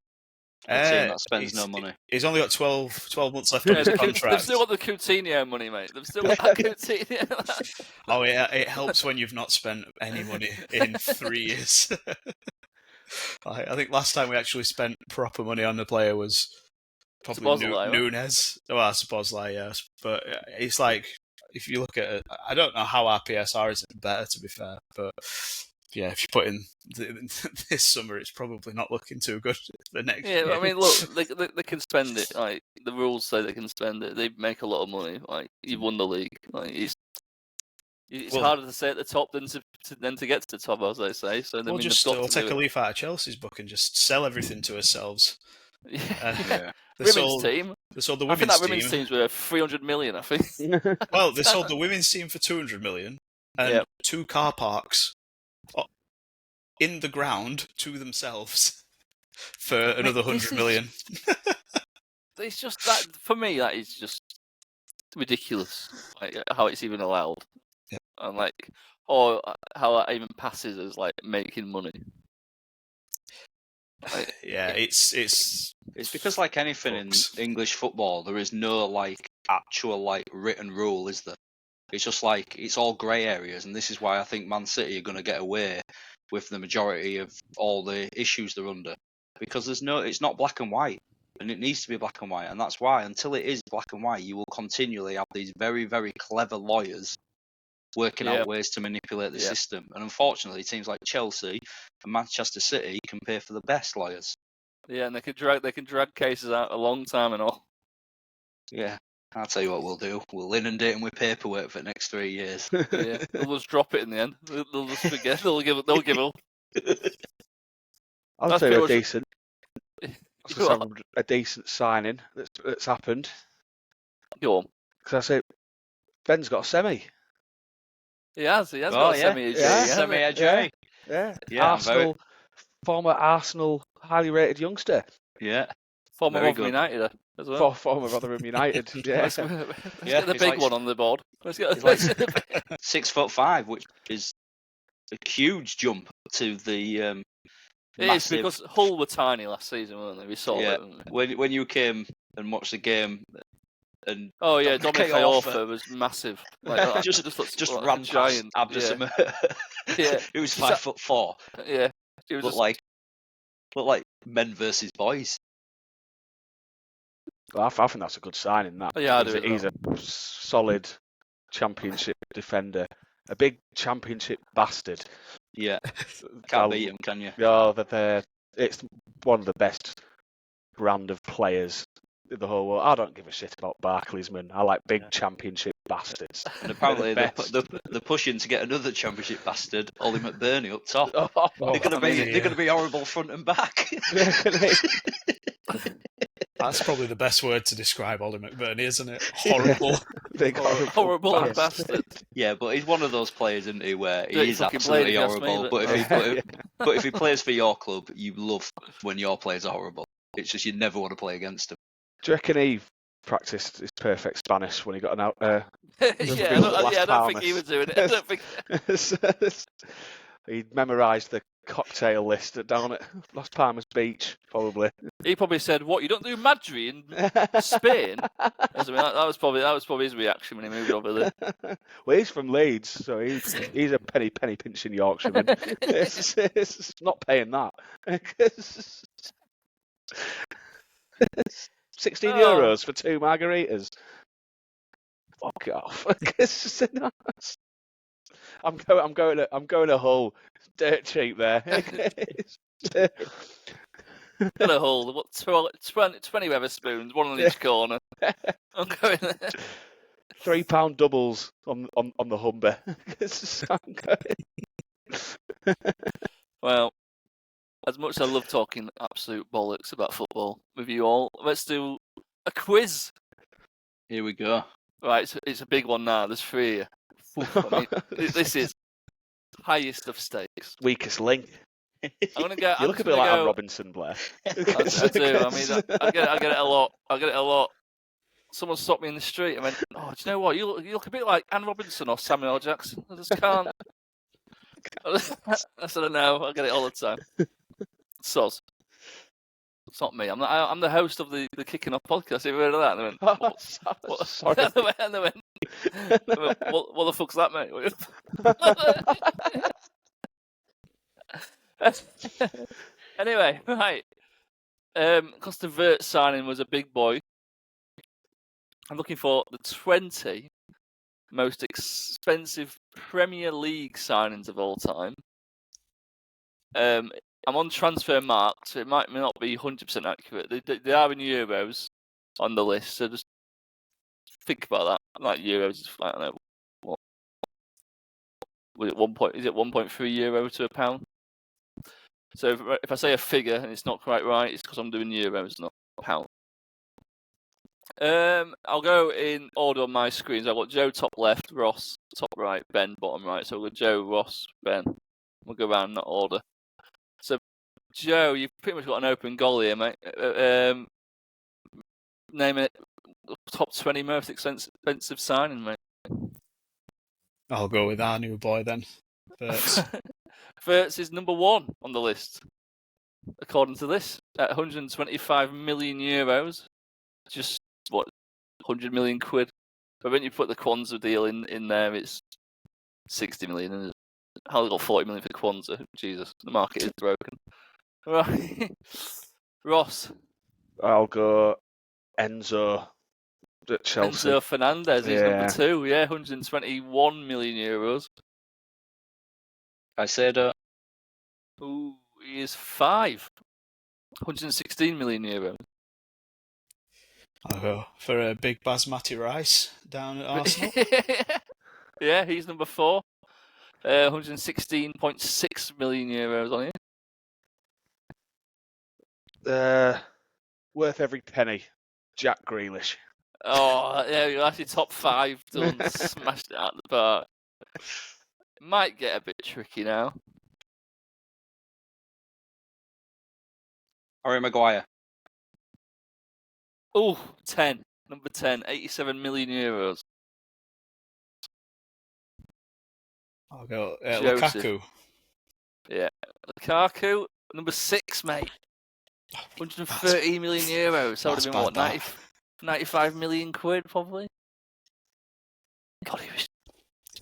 A team that spends no money. He's only got 12 months left on his contract. They've still got the Coutinho money, mate. They've still got that Coutinho. Oh yeah, it helps when you've not spent any money in 3 years. I think last time we actually spent proper money on the player was probably Nunes. Well, I suppose yes. But it's like, if you look at it, I don't know how our PSR is better, to be fair. But yeah, if you put in this summer, it's probably not looking too good the next year. I mean, look, they can spend it. Like, the rules say they can spend it. They make a lot of money. Like, you've won the league. Like, It's harder to stay at the top than to get to the top, as they say. So We'll take a leaf out of Chelsea's book and just sell everything to ourselves. Yeah. They Women's team. sold the I think women's that women's team's worth 300 million. I think. Well, they sold the women's team for 200 million and 2 car parks in the ground to themselves for another 100 million. It's just that for me. That is just ridiculous. Like, how it's even allowed, and or how that even passes as making money. It's because like anything in English football, there is no actual written rule, is there? It's just it's all grey areas, and this is why I think Man City are going to get away with the majority of all the issues they're under, because it's not black and white, and it needs to be black and white, and that's why until it is black and white, you will continually have these very, very clever lawyers working out ways to manipulate the system, and unfortunately, teams like Chelsea and Manchester City can pay for the best lawyers. Yeah, and they can drag cases out a long time and all. Yeah. I'll tell you what we'll do. We'll inundate them with paperwork for the next 3 years. Yeah, they'll just drop it in the end. They'll just forget. They'll give up. I'll tell you a decent signing that's happened. Go on. Because I say Ben's got a semi. He has got a semi. Semi-AJ. Yeah. Former Arsenal highly rated youngster. Yeah. Former Rotherham United as well. Former Rotherham United. Yeah. Let's get the big one on the board. Let's get 6'5", which is a huge jump to the It is, because Hull were tiny last season, weren't they? We saw it. When you came and watched the game, and Dominic Iorfa was massive. Just ran past Abdus. Yeah, he was 5'4". Yeah, he was looked like men versus boys. Well, I think that's a good signing. That he's a solid championship defender, a big championship bastard. Yeah, can't beat him, can you? Yeah, it's one of the best brand of players in the whole world. I don't give a shit about Barclaysman. I like big championship bastards. And apparently they're pushing to get another championship bastard, Ollie McBurney, up top. They're going to be horrible front and back. That's probably the best word to describe Ollie McBurney, isn't it? Horrible. Big horrible bastard. Yeah, but he's one of those players, isn't he, where he is absolutely horrible. But if he plays for your club, you love when your players are horrible. It's just you never want to play against him. Do you reckon he practiced his perfect Spanish when he got an out? I don't think he was doing it. I don't think. He memorised the cocktail list down at Las Palmas Beach, probably. He probably said, "What, you don't do Madrid in Spain?" That was probably his reaction when he moved over there. Well, he's from Leeds, so he's a penny pinching Yorkshireman. It's not paying that. 16 euros for 2 margaritas. Fuck off. I'm going to Hull. Dirt cheap there. Got a Hull. What 20 Weatherspoons, one on each corner. I'm going there. £3 doubles on the Humber. Well, as much as I love talking absolute bollocks about football with you all, let's do a quiz. Here we go. Right, it's a big one now. There's 3 here. This is highest of stakes. Weakest link. I'm gonna go. You look a bit like Anne Robinson, Blair. I do. I mean, I get it a lot. Someone stopped me in the street and went, "Oh, do you know what? You look a bit like Anne Robinson or Samuel L. Jackson." I just can't. I said, "No, I get it all the time." Soz. It's not me. I'm the host of the Kicking Off podcast. Have you heard of that? And they went, what? Sorry. And they went, what the fuck's that, mate? Anyway, right. Because the Vert signing was a big boy, I'm looking for the 20 most expensive Premier League signings of all time. I'm on transfer mark, so it might not be 100% accurate. They are in euros on the list, so just think about that. Like euros, I don't know what Was it 1 point? Is it 1.3 euro to a pound? So if I say a figure and it's not quite right, it's because I'm doing euros, not pound. I'll go in order on my screens. I've got Joe top left, Ross top right, Ben bottom right. So we'll go Joe, Ross, Ben. We'll go around that order. So Joe, you've pretty much got an open goal here, mate. Name it top 20 most expensive signing, mate. I'll go with our new boy then. Wirtz is number 1 on the list, according to this, at 125 million euros. Just, 100 million quid. But when you put the Kwanzaa deal in there, it's 60 million. Isn't it? How got 40 million for Kwanzaa? Jesus, the market is broken. Right. Ross. I'll go Enzo at Chelsea. Enzo Fernandez is number 2, 121 million euros. I said, Ooh, he is 5. 116 million euros. I'll go for a big Basmati Rice down at Arsenal. Yeah, he's number 4. 116.6 million euros on here. Worth every penny. Jack Grealish. Oh, yeah, you're actually top 5 done. Smashed it out of the park. Might get a bit tricky now. Harry Maguire. Oh, 10. Number 10, 87 million euros. I'll go Joseph. Lukaku. Yeah. Lukaku, number 6, mate. 130 million euros. So that would have been, 95 million quid, probably? God,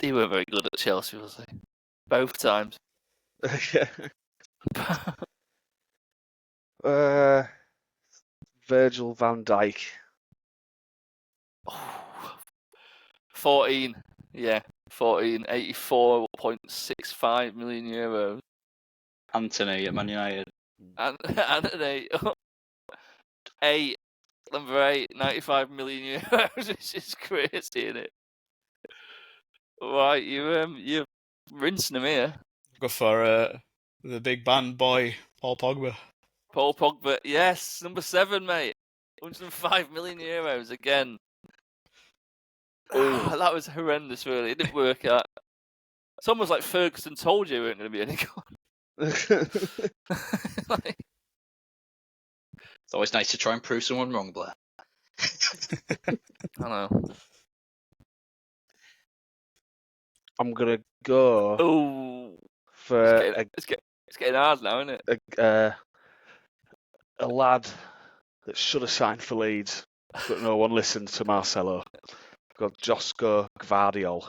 he weren't very good at Chelsea, was he? Both times. Virgil van Dijk. 14. Yeah, 14. 84.65 million euros. Anthony at Man United. Anthony. 8. Number 8. 95 million euros, which is crazy, isn't it? Right, you're rinsing him here. Go for the big band boy, Paul Pogba. Paul Pogba, yes, number 7, mate. 105 million euros again. Oh, that was horrendous, really. It didn't work out. It's almost like Ferguson told you we weren't going to be any good. It's always nice to try and prove someone wrong, Blair. I know. I'm going to go for... It's getting hard now, isn't it? A lad that should have signed for Leeds, but no one listened to Marcelo. Got Josko Gvardiol.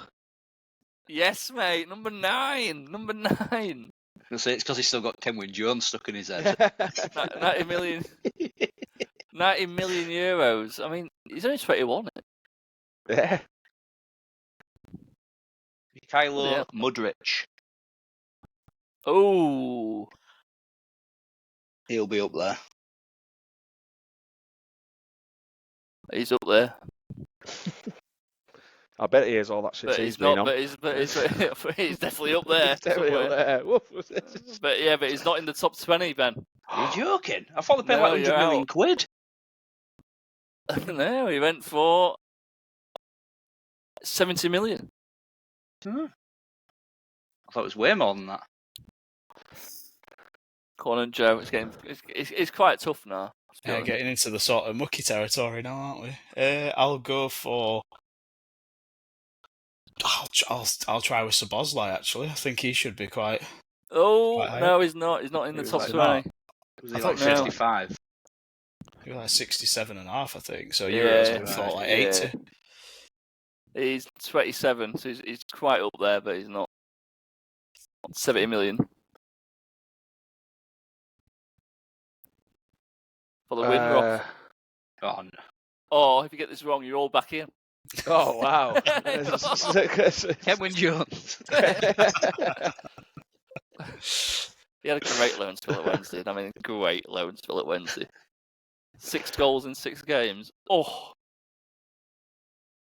Yes, mate. Number 9. Number 9. I'll say it's because he's still got Kenwyne Jones stuck in his head. 90 million. 90 million euros. I mean, he's only 21. Yeah. Mikhailo Mudryk. Oh. He'll be up there. He's up there. I bet he is all that shit But he's he's not. been on. But he's definitely up there. He's definitely up there. Woof. But he's not in the top 20, Ben. Are you joking? I thought they paid No, like 100 million out. quid. No, he went for 70 million. I thought it was way more than that. Corn and Joe, it's quite tough now. Yeah, getting into the sort of mucky territory now, aren't we? I'll go for. I'll try with Szoboszlai, actually. I think he should be quite. Oh quite high no, up. he's not. He's not in the top like 20. Was he like 65? He was like 67.5, I think. So Yeah, Euros, I thought like 80. He's 27, so he's quite up there, but he's not 70 million. For the win, Rob. Oh, no. Oh, if you get this wrong, you're all back in. Oh, wow. Kenwyne Jones. He had a great loan spell at Wednesday. I mean, great loan spell at Wednesday. 6 goals in 6 games. Oh,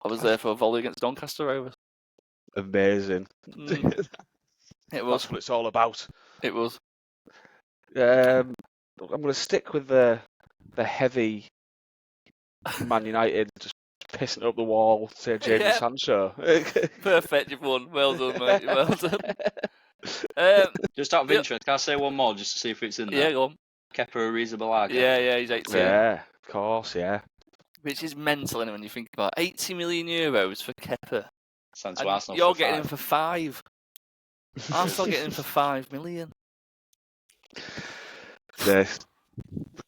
I was there for a volley against Doncaster Rovers. Amazing. It was. That's what it's all about. It was. I'm going to stick with the heavy Man United just pissing up the wall, say Jadon Yeah. Sancho. Perfect, you've won. Well done, mate. Well done. Just out of Yep. interest, can I say one more just to see if it's in Yeah, there? go on. Kepa Arrizabalaga. Yeah, he's 18. Yeah, of course, yeah. Which is mental, when you think about it. 80 million euros for Kepa. Sent to And Arsenal you're for getting 5. him for 5. Arsenal getting him for 5 million. Yes.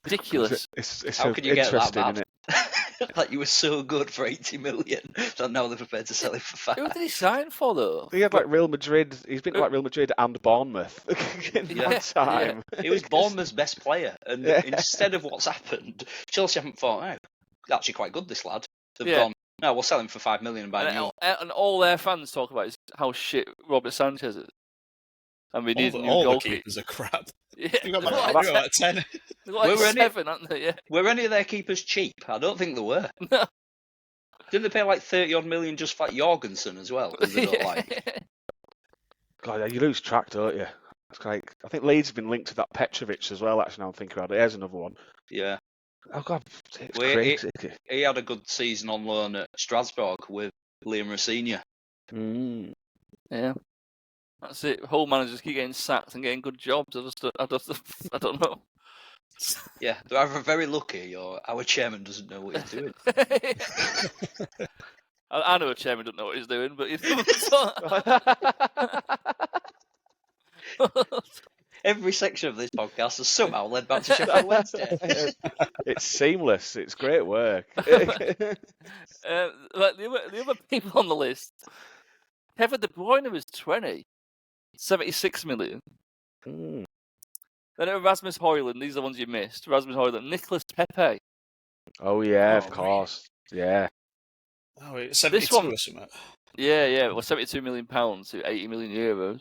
Ridiculous. It's How could you get that interesting, bad? isn't it? Like, you were so good for 80 million, so now they're prepared to sell it for 5. Who did he sign for, though? He had like Real Madrid. He's been to like Real Madrid and Bournemouth in Yeah, that time. He was Bournemouth's best player, and Yeah. instead of what's happened, Chelsea haven't thought, oh, actually quite good, this lad. They've Yeah. gone, no, we'll sell him for 5 million and buy a new one. And all their fans talk about is how shit Robert Sanchez is. And we need a new All the goalkeeper. keepers are crap. Yeah, You got they've like, got you got like 10. they've got like Were any- 7, haven't they? Yeah. Were any of their keepers cheap? I don't think they were. No. Didn't they pay like 30 odd million just for like Jorgensen as well? Who they don't like. God, you lose track, don't you? It's like I think Leeds have been linked to that Petrovic as well. Actually, now I'm thinking about it. There's another one. Yeah. Oh God, it's Well, crazy. He had a good season on loan at Strasbourg with Liam Rosenior. Yeah. That's it. Whole managers keep getting sacked and getting good jobs. I don't know. Yeah, they're either very lucky or our chairman doesn't know what he's doing. I know a chairman doesn't know what he's doing, but Every section of this podcast has somehow led back to Sheffield Wednesday. It's seamless. It's great work. Like the other people on the list, Kevin De Bruyne was 20, 76 million. Mm. Then Rasmus Højlund, these are the ones you missed. Rasmus Højlund, Nicholas Pepe. Oh yeah, Oh, of course. Yeah. Oh, it's 72 This one- or something. Yeah, well, £72 million to 80 million euros.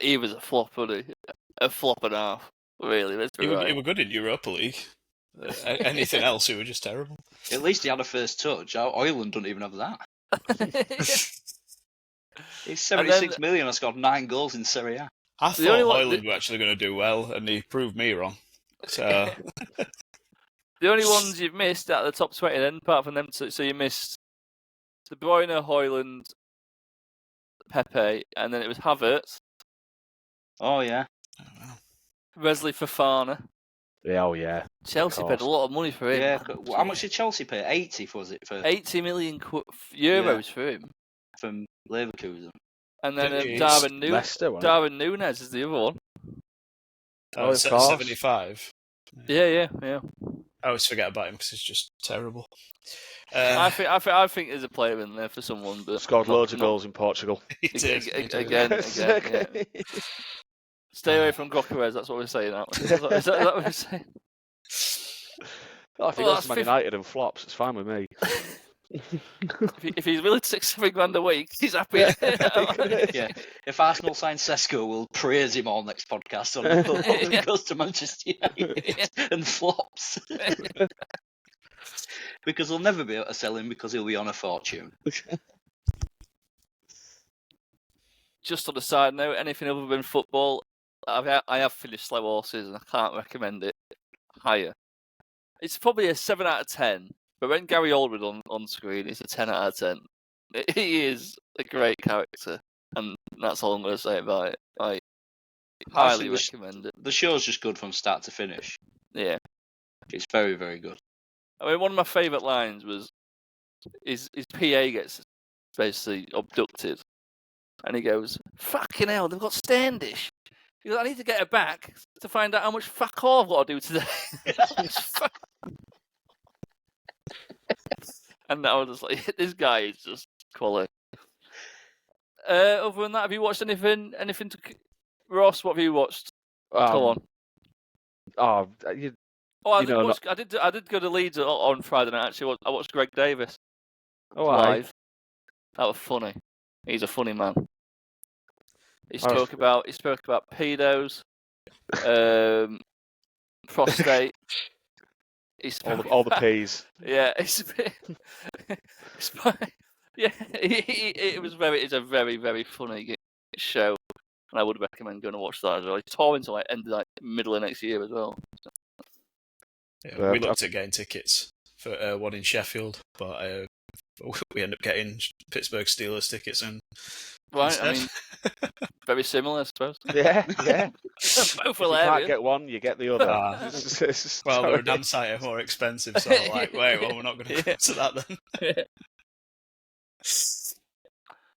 He was a flop, wasn't he? A flop and a half, really. Let's be He right. were good in Europa League. Anything else, he were just terrible. At least he had a first touch. Ireland don't even have that. He's 76 million and scored 9 goals in Serie A. I The thought only one- Højlund were actually going to do well, and he proved me wrong. So The only ones you've missed out of the top 20 then, apart from them two, so you missed De Bruyne, Højlund, Pepe, and then it was Havertz, Oh, yeah. Wesley Fofana. Yeah. Oh yeah. Chelsea Of paid a course. lot of money for him. Yeah. How much did Chelsea pay? 80 was it for 80 million euros for him. from Leverkusen? And then Jeez. Leicester, wasn't it? Darwin Núñez is the other one. Oh, of it's course. 75. Yeah. I always forget about him because he's just terrible. I think there's a player in there for someone, but Scored not- loads of not- goals in Portugal. He did. Again, yeah. Stay away from Gyökeres, that's what we're saying. Is that what we're saying? Oh, if he Well, goes to Man that's United and flops, it's fine with me. If he's willing to take £7,000 a week, he's happy. Yeah. If Arsenal sign Sesko, we'll praise him all next podcast on he goes to Manchester United and flops. Because they'll never be able to sell him because he'll be on a fortune. Just on a side note, anything other than football, I have finished Slow Horses and I can't recommend it higher. It's probably a 7 out of 10, but when Gary Oldman on screen, it's a 10 out of 10. He is a great character, and that's all I'm going to say about it. I highly recommend it. The show's just good from start to finish. Yeah. It's very, very good. I mean, one of my favourite lines was his PA gets basically abducted, and he goes, "Fucking hell, they've got Standish." He goes, "I need to get her back to find out how much fuck all I've got to do today." And I was just like, this guy is just quality. Other than that, have you watched anything? Ross, what have you watched? Go on. Oh, I did go to Leeds on Friday night. Actually, I watched Greg Davis aye. live. That was funny. He's a funny man. He spoke about pedos, prostate. All the P's. Yeah, it's a bit. Yeah, it's a very, very funny show, and I would recommend going to watch that as well. It's touring until end of middle of next year as well. Yeah, we looked at getting tickets for one in Sheffield, but we end up getting Pittsburgh Steelers tickets and. Right, instead. I mean, very similar, I suppose. Yeah. Both If you hilarious. can't get one, you get the other. Well, they're a damn sight more expensive, so I'm like, wait, well, we're not going to go to that then.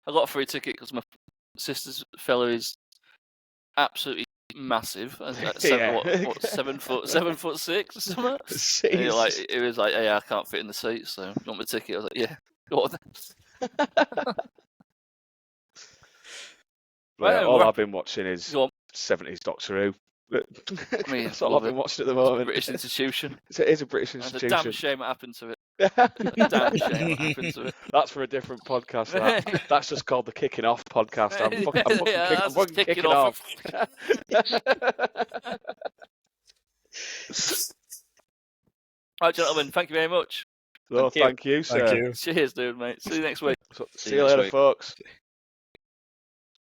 I got a free ticket because my sister's fella is absolutely massive. What 7 foot 6 or something? And it was like, hey, I can't fit in the seat, so you want my ticket? I was like, yeah, go on then. Right, all I've been watching is 70s Doctor Who. I mean, that's all I've been watching at the moment. British institution. It is a British institution. It's a damn shame what happened to it. Damn shame what happened to it. That's for a different podcast. That's just called the Kicking Off podcast. I'm fucking kicking off. Right, gentlemen, thank you very much. Thank you, sir. Thank you. Cheers, dude, mate. See you next week. See you later, folks.